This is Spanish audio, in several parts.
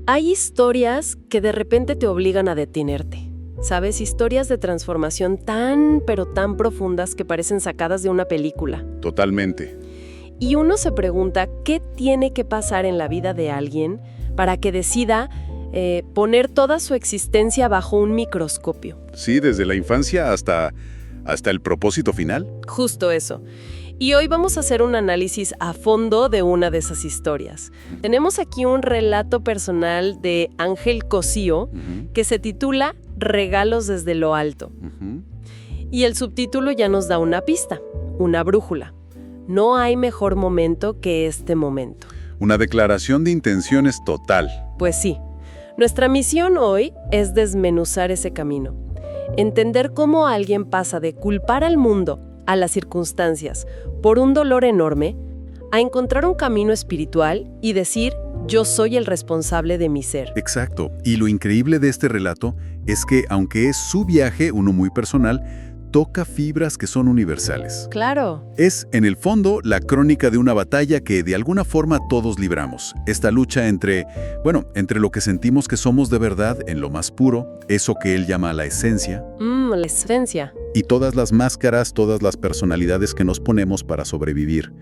Hay historias que de repente te obligan a detenerte. ¿Sabes? Historias de transformación pero tan profundas que parecen sacadas de una película. Totalmente. Y uno se pregunta qué tiene que pasar en la vida de alguien para que decida poner toda su existencia bajo un microscopio. Sí, desde la infancia hasta el propósito final. Justo eso. Y hoy vamos a hacer un análisis a fondo de una de esas historias. Tenemos aquí un relato personal de Ángel Cosío que se titula Regalos desde lo alto. Y el subtítulo ya nos da una pista, una brújula. No hay mejor momento que este momento. Una declaración de intenciones total. Pues sí. Nuestra misión hoy es desmenuzar ese camino. Entender cómo alguien pasa de culpar al mundo, a las circunstancias, por un dolor enorme, a encontrar un camino espiritual y decir, yo soy el responsable de mi ser. Exacto. Y lo increíble de este relato es que, aunque es su viaje, uno muy personal, toca fibras que son universales. Claro. Es, en el fondo, la crónica de una batalla que de alguna forma todos libramos. Esta lucha entre lo que sentimos que somos de verdad en lo más puro, eso que él llama la esencia. La esencia. Y todas las máscaras, todas las personalidades que nos ponemos para sobrevivir.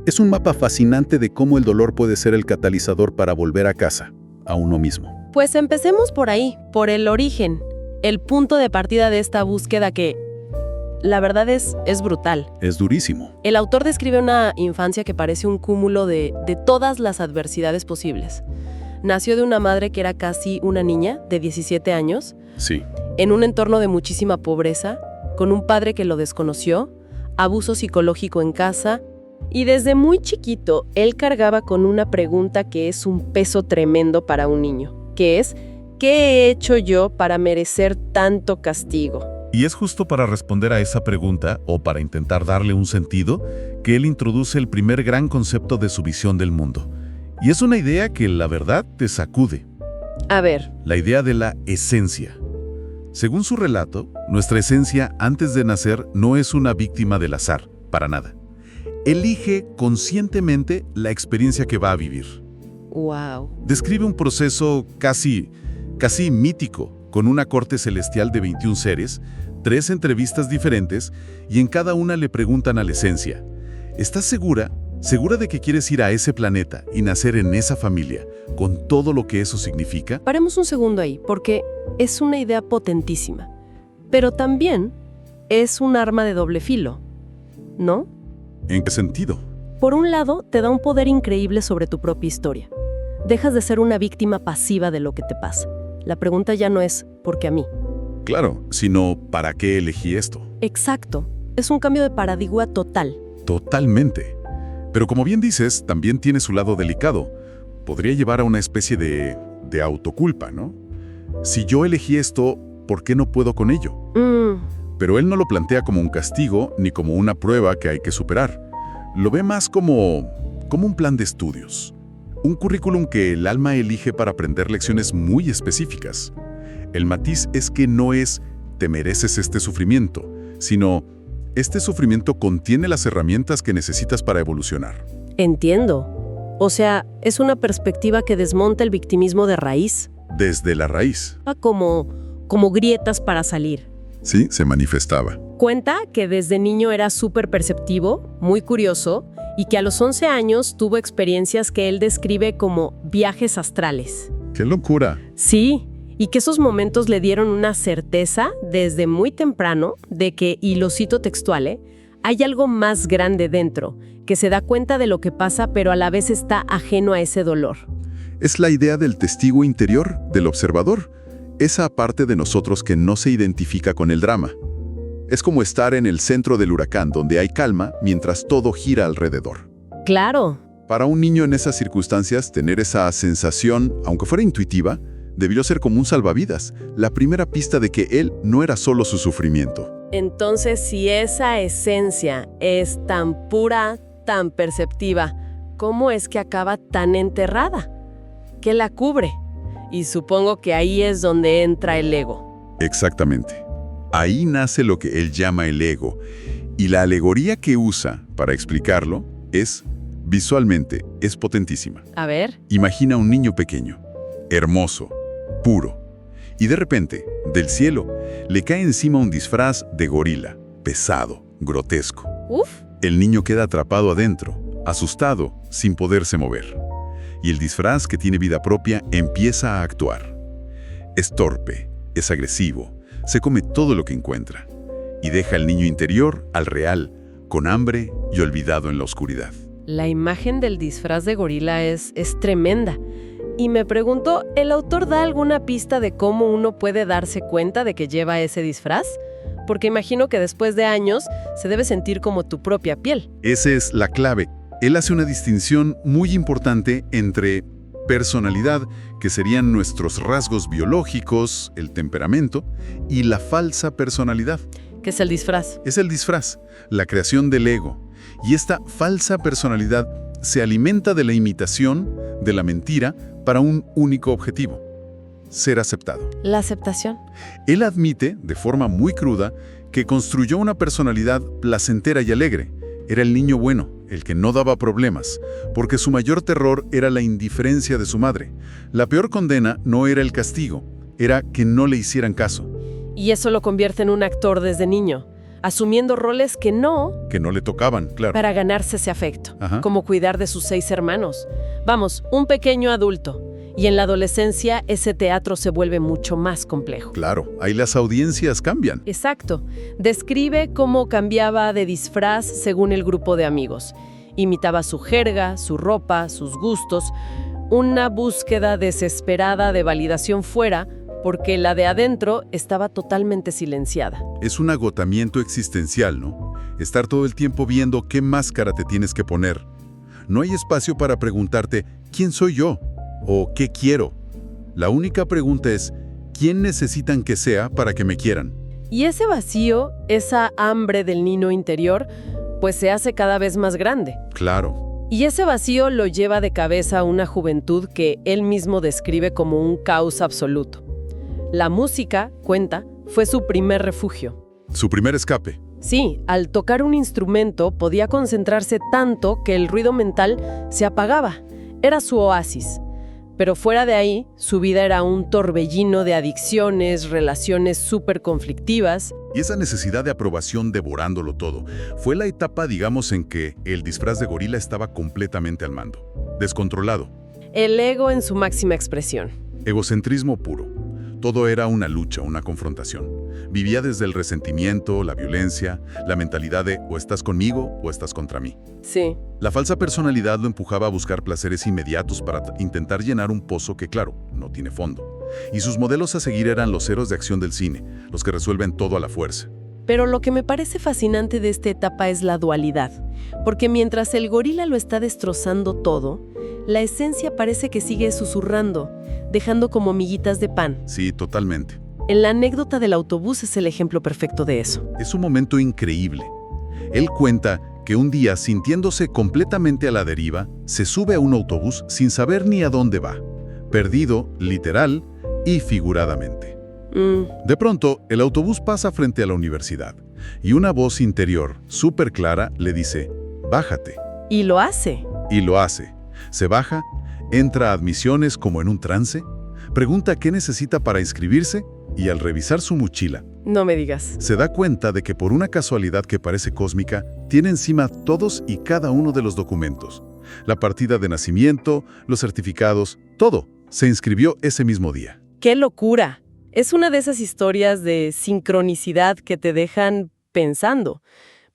Es un mapa fascinante de cómo el dolor puede ser el catalizador para volver a casa, a uno mismo. Pues empecemos por ahí, por el origen, el punto de partida de esta búsqueda que, la verdad es brutal. Es durísimo. El autor describe una infancia que parece un cúmulo de todas las adversidades posibles. Nació de una madre que era casi una niña de 17 años. Sí. En un entorno de muchísima pobreza, con un padre que lo desconoció, abuso psicológico en casa, y desde muy chiquito él cargaba con una pregunta que es un peso tremendo para un niño, que es, ¿qué he hecho yo para merecer tanto castigo? Y es justo para responder a esa pregunta, o para intentar darle un sentido, que él introduce el primer gran concepto de su visión del mundo. Y es una idea que, la verdad, te sacude. A ver. La idea de la esencia. Según su relato, nuestra esencia antes de nacer no es una víctima del azar, para nada. Elige conscientemente la experiencia que va a vivir. Wow. Describe un proceso casi mítico, con una corte celestial de 21 seres, 3 entrevistas diferentes, y en cada una le preguntan a la esencia, ¿estás segura de que quieres ir a ese planeta y nacer en esa familia, con todo lo que eso significa? Paremos un segundo ahí, porque es una idea potentísima, pero también es un arma de doble filo, ¿no? ¿En qué sentido? Por un lado, te da un poder increíble sobre tu propia historia. Dejas de ser una víctima pasiva de lo que te pasa. La pregunta ya no es ¿por qué a mí? Claro, sino ¿para qué elegí esto? Exacto. Es un cambio de paradigma total. Totalmente. Pero como bien dices, también tiene su lado delicado. Podría llevar a una especie de autoculpa, ¿no? Si yo elegí esto, ¿por qué no puedo con ello? Pero él no lo plantea como un castigo ni como una prueba que hay que superar. Lo ve más como un plan de estudios. Un currículum que el alma elige para aprender lecciones muy específicas. El matiz es que no es «te mereces este sufrimiento», sino «este sufrimiento contiene las herramientas que necesitas para evolucionar». Entiendo. O sea, es una perspectiva que desmonta el victimismo de raíz. Desde la raíz. Como grietas para salir. Sí, se manifestaba. Cuenta que desde niño era súper perceptivo, muy curioso, y que a los 11 años tuvo experiencias que él describe como viajes astrales. ¡Qué locura! Sí, y que esos momentos le dieron una certeza desde muy temprano de que, y lo cito textual, hay algo más grande dentro, que se da cuenta de lo que pasa pero a la vez está ajeno a ese dolor. Es la idea del testigo interior, del observador, esa parte de nosotros que no se identifica con el drama. Es como estar en el centro del huracán, donde hay calma mientras todo gira alrededor. Claro. Para un niño en esas circunstancias, tener esa sensación, aunque fuera intuitiva, debió ser como un salvavidas, la primera pista de que él no era solo su sufrimiento. Entonces, si esa esencia es tan pura, tan perceptiva, ¿cómo es que acaba tan enterrada? ¿Qué la cubre? Y supongo que ahí es donde entra el ego. Exactamente. Ahí nace lo que él llama el ego. Y la alegoría que usa para explicarlo es, visualmente, es potentísima. A ver. Imagina un niño pequeño. hermoso, puro. Y de repente, del cielo, le cae encima un disfraz de gorila, pesado, grotesco. Uf. El niño queda atrapado adentro, asustado, sin poderse mover. Y el disfraz, que tiene vida propia, empieza a actuar. Es torpe, es agresivo, se come todo lo que encuentra. Y deja al niño interior al real, con hambre y olvidado en la oscuridad. La imagen del disfraz de gorila es tremenda. Y me pregunto, ¿el autor da alguna pista de cómo uno puede darse cuenta de que lleva ese disfraz? Porque imagino que después de años se debe sentir como tu propia piel. Esa es la clave. Él hace una distinción muy importante entre personalidad, que serían nuestros rasgos biológicos, el temperamento, y la falsa personalidad. ¿Qué es el disfraz? Es el disfraz, la creación del ego. Y esta falsa personalidad se alimenta de la imitación, de la mentira, para un único objetivo: ser aceptado. La aceptación. Él admite, de forma muy cruda, que construyó una personalidad placentera y alegre. Era el niño bueno, el que no daba problemas, porque su mayor terror era la indiferencia de su madre. La peor condena no era el castigo, era que no le hicieran caso. Y eso lo convierte en un actor desde niño, asumiendo roles que no le tocaban, claro. para ganarse ese afecto, Ajá. como cuidar de sus 6 hermanos. Vamos, un pequeño adulto. Y en la adolescencia ese teatro se vuelve mucho más complejo. Claro, ahí las audiencias cambian. Exacto. Describe cómo cambiaba de disfraz según el grupo de amigos. Imitaba su jerga, su ropa, sus gustos. Una búsqueda desesperada de validación fuera, porque la de adentro estaba totalmente silenciada. Es un agotamiento existencial, ¿no? Estar todo el tiempo viendo qué máscara te tienes que poner. No hay espacio para preguntarte, ¿quién soy yo? ¿O qué quiero? La única pregunta es, ¿quién necesitan que sea para que me quieran? Y ese vacío, esa hambre del niño interior, pues se hace cada vez más grande. Claro. Y ese vacío lo lleva de cabeza a una juventud que él mismo describe como un caos absoluto. La música, cuenta, fue su primer refugio. Su primer escape. Sí, al tocar un instrumento podía concentrarse tanto que el ruido mental se apagaba. Era su oasis. Pero fuera de ahí, su vida era un torbellino de adicciones, relaciones súper conflictivas. Y esa necesidad de aprobación devorándolo todo. Fue la etapa, digamos, en que el disfraz de gorila estaba completamente al mando. Descontrolado. El ego en su máxima expresión. Egocentrismo puro. Todo era una lucha, una confrontación. Vivía desde el resentimiento, la violencia, la mentalidad de o estás conmigo o estás contra mí. Sí. La falsa personalidad lo empujaba a buscar placeres inmediatos para intentar llenar un pozo que, claro, no tiene fondo. Y sus modelos a seguir eran los héroes de acción del cine, los que resuelven todo a la fuerza. Pero lo que me parece fascinante de esta etapa es la dualidad. Porque mientras el gorila lo está destrozando todo, la esencia parece que sigue susurrando, dejando como miguitas de pan. Sí, totalmente. En la anécdota del autobús es el ejemplo perfecto de eso. Es un momento increíble. Él cuenta que un día, sintiéndose completamente a la deriva, se sube a un autobús sin saber ni a dónde va. Perdido, literal y figuradamente. De pronto, el autobús pasa frente a la universidad y una voz interior, súper clara, le dice, «Bájate». Y lo hace. Y lo hace. Se baja, entra a admisiones como en un trance, pregunta qué necesita para inscribirse y al revisar su mochila, No me digas. se da cuenta de que por una casualidad que parece cósmica, tiene encima todos y cada uno de los documentos. La partida de nacimiento, los certificados, todo. Se inscribió ese mismo día. ¡Qué locura! Es una de esas historias de sincronicidad que te dejan pensando.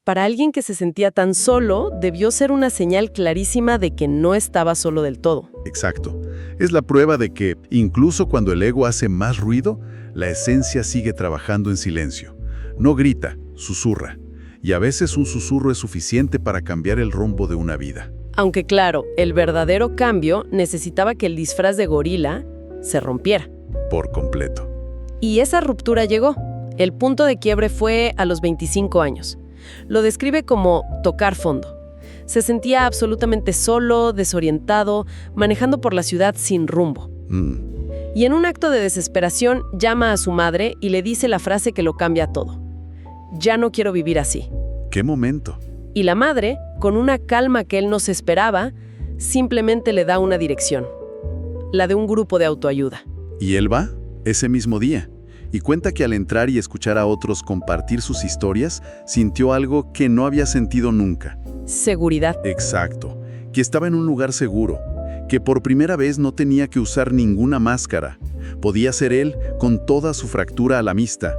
Para alguien que se sentía tan solo, debió ser una señal clarísima de que no estaba solo del todo. Exacto. Es la prueba de que, incluso cuando el ego hace más ruido, la esencia sigue trabajando en silencio. No grita, susurra. Y a veces un susurro es suficiente para cambiar el rumbo de una vida. Aunque claro, el verdadero cambio necesitaba que el disfraz de gorila se rompiera. Por completo. Y esa ruptura llegó. El punto de quiebre fue a los 25 años. Lo describe como tocar fondo. Se sentía absolutamente solo, desorientado, manejando por la ciudad sin rumbo. Y en un acto de desesperación llama a su madre y le dice la frase que lo cambia todo. Ya no quiero vivir así. ¿Qué momento? Y la madre, con una calma que él no se esperaba, simplemente le da una dirección. la de un grupo de autoayuda. Y él va ese mismo día y cuenta que al entrar y escuchar a otros compartir sus historias, sintió algo que no había sentido nunca. Seguridad. Exacto, que estaba en un lugar seguro, que por primera vez no tenía que usar ninguna máscara. Podía ser él con toda su fractura a la vista.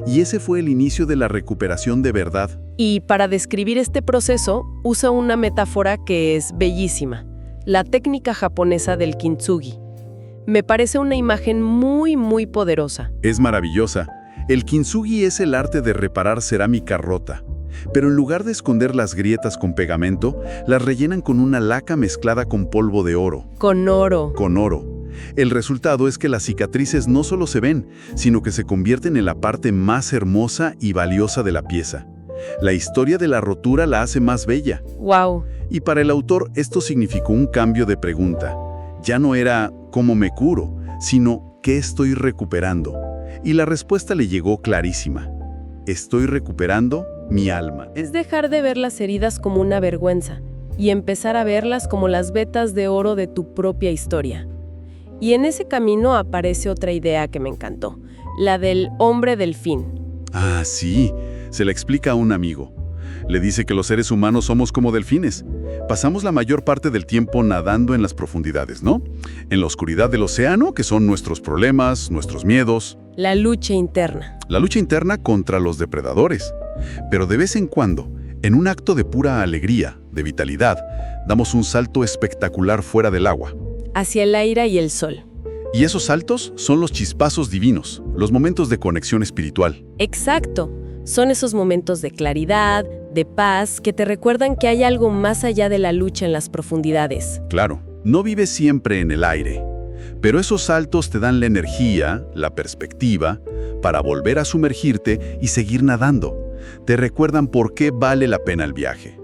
Y ese fue el inicio de la recuperación de verdad. Y para describir este proceso, usa una metáfora que es bellísima, la técnica japonesa del kintsugi. Me parece una imagen muy, muy poderosa. Es maravillosa. El kintsugi es el arte de reparar cerámica rota. Pero en lugar de esconder las grietas con pegamento, las rellenan con una laca mezclada con polvo de oro. Con oro. Con oro. El resultado es que las cicatrices no solo se ven, sino que se convierten en la parte más hermosa y valiosa de la pieza. La historia de la rotura la hace más bella. ¡Wow! Y para el autor esto significó un cambio de pregunta. Ya no era ¿cómo me curo?, sino ¿qué estoy recuperando? Y la respuesta le llegó clarísima. Estoy recuperando mi alma. Es dejar de ver las heridas como una vergüenza y empezar a verlas como las vetas de oro de tu propia historia. Y en ese camino aparece otra idea que me encantó, la del hombre delfín. Ah, sí, se la explica a un amigo. Le dice que los seres humanos somos como delfines. Pasamos la mayor parte del tiempo nadando en las profundidades, ¿no? En la oscuridad del océano, que son nuestros problemas, nuestros miedos. La lucha interna. La lucha interna contra los depredadores. Pero de vez en cuando, en un acto de pura alegría, de vitalidad, damos un salto espectacular fuera del agua. Hacia el aire y el sol. Y esos saltos son los chispazos divinos, los momentos de conexión espiritual. Exacto. Son esos momentos de claridad, de paz, que te recuerdan que hay algo más allá de la lucha en las profundidades. Claro, no vives siempre en el aire, pero esos saltos te dan la energía, la perspectiva, para volver a sumergirte y seguir nadando. Te recuerdan por qué vale la pena el viaje.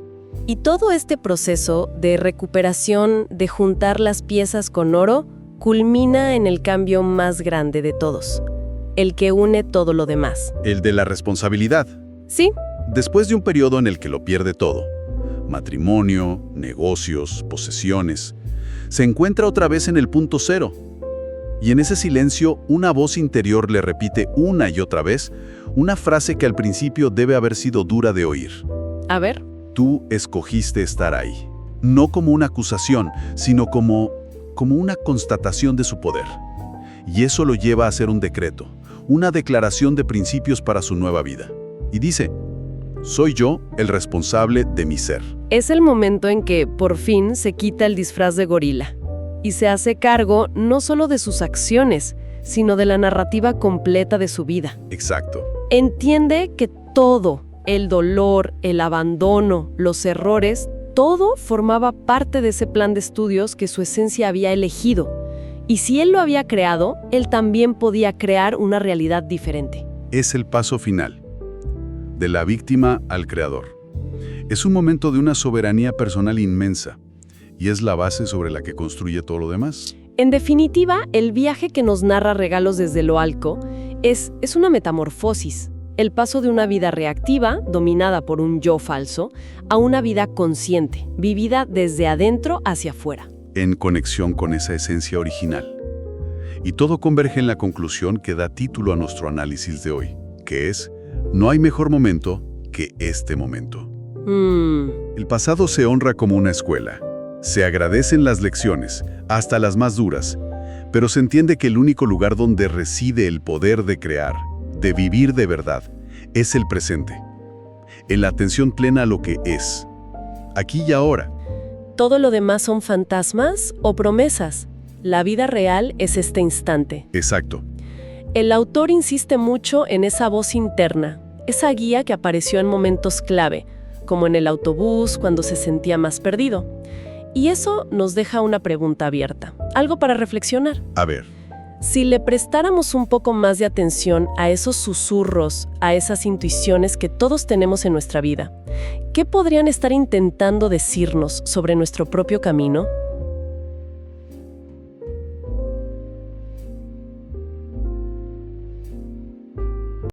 Y todo este proceso de recuperación, de juntar las piezas con oro, culmina en el cambio más grande de todos, el que une todo lo demás. El de la responsabilidad. Sí. Después de un periodo en el que lo pierde todo, matrimonio, negocios, posesiones, se encuentra otra vez en el punto cero. Y en ese silencio, una voz interior le repite una y otra vez una frase que al principio debe haber sido dura de oír. A ver. Tú escogiste estar ahí. No como una acusación, sino como una constatación de su poder. Y eso lo lleva a hacer un decreto, una declaración de principios para su nueva vida. Y dice: soy yo el responsable de mi ser. Es el momento en que, por fin, se quita el disfraz de gorila y se hace cargo no solo de sus acciones, sino de la narrativa completa de su vida. Exacto. Entiende que todo, el dolor, el abandono, los errores, todo formaba parte de ese plan de estudios que su esencia había elegido. Y si él lo había creado, él también podía crear una realidad diferente. Es el paso final, de la víctima al creador. Es un momento de una soberanía personal inmensa, y es la base sobre la que construye todo lo demás. En definitiva, el viaje que nos narra Regalos desde lo Alco es una metamorfosis, el paso de una vida reactiva, dominada por un yo falso, a una vida consciente, vivida desde adentro hacia afuera. En conexión con esa esencia original. Y todo converge en la conclusión que da título a nuestro análisis de hoy, que es: no hay mejor momento que este momento. El pasado se honra como una escuela. Se agradecen las lecciones, hasta las más duras, pero se entiende que el único lugar donde reside el poder de crear, de vivir de verdad, es el presente, en la atención plena a lo que es, aquí y ahora. ¿Todo lo demás son fantasmas o promesas? La vida real es este instante. Exacto. El autor insiste mucho en esa voz interna, esa guía que apareció en momentos clave, como en el autobús cuando se sentía más perdido. Y eso nos deja una pregunta abierta, algo para reflexionar. A ver. Si le prestáramos un poco más de atención a esos susurros, a esas intuiciones que todos tenemos en nuestra vida, ¿qué podrían estar intentando decirnos sobre nuestro propio camino?